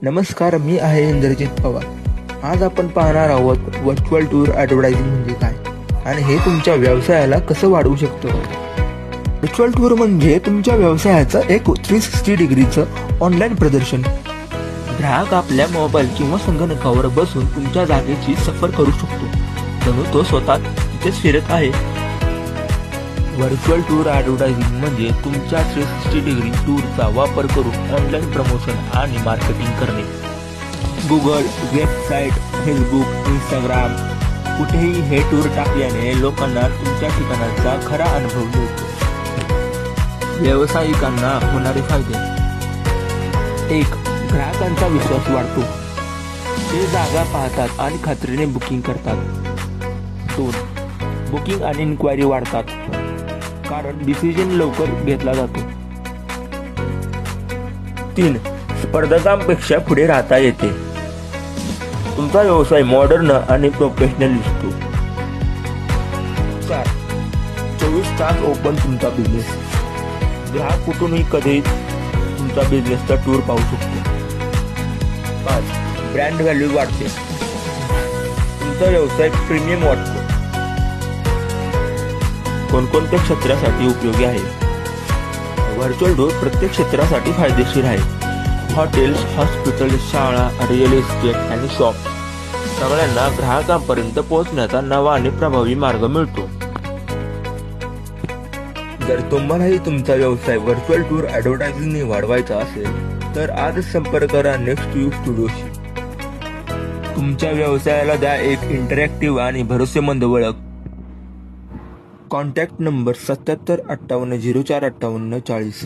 नमस्कार, मी आहे इंद्रजित पवार. आज आपण पाहणार आहोत व्हर्च्युअल टूर ॲडव्हर्टायझिंग म्हणजे काय आणि हे तुमच्या व्यवसायाला कसं वाढवू शकतं. व्हर्च्युअल टूर म्हणजे तुमच्या व्यवसायाचं एक 360 डिग्रीचं ऑनलाईन प्रदर्शन. ग्राहक आपल्या मोबाईल किंवा संगणकावर बसून तुमच्या जागेची सफर करू शकतो, जणू तो स्वतः तिथेच फिरत आहे. व्हर्च्युअल टूर ॲडव्हर्टायझिंग म्हणजे तुमच्या 360 डिग्री टूरचा वापर करून ऑनलाईन प्रमोशन आणि मार्केटिंग करणे. गुगल, वेबसाईट, फेसबुक, इंस्टाग्राम कुठेही हे टूर टाकल्याने लोकांना तुमच्या ठिकाणाचा खरा अनुभव मिळतो. व्यावसायिकांना होणारे फायदे: 1. ग्राहकांचा विश्वास वाढतो. ते जागा पाहतात आणि खात्रीने बुकिंग करतात. 2. बुकिंग आणि इन्क्वायरी वाढतात, कारण डिसिजन लवकर घेतला जातो. 3. स्पर्धकांपेक्षा पुढे राहता येते. तुमचा व्यवसाय मॉडर्न आणि प्रोफेशनल दिसतो. 4. 24 तास ओपन तुमचा बिझनेस. ग्राहक कुठूनही कधी तुमचा बिझनेसचा टूर पाहू शकतो. 5. ब्रँड व्हॅल्यू वाढते. तुमचा व्यवसाय प्रीमियम वाटतो. कोणकोणत्या क्षेत्रासाठी उपयोगी आहे? व्हर्च्युअल टूर प्रत्येक क्षेत्रासाठी फायदेशीर आहे. हॉटेल्स, हॉस्पिटल्स, शाळा, रिअल इस्टेट आणि शॉप सगळ्यांना ग्राहकांपर्यंत पोहोचण्याचा नवा आणि प्रभावी मार्ग मिळतो. जर तुम्हालाही तुमचा व्यवसाय व्हर्च्युअल टूर ॲडव्हर्टायझिंगने वाढवायचा असेल तर आजच संपर्क करा नेक्स्ट यू स्टुडिओशी. तुमच्या व्यवसायाला द्या एक इंटरॅक्टिव्ह आणि भरोसेमंद ओळख. Contact number 77 58 04 58 40.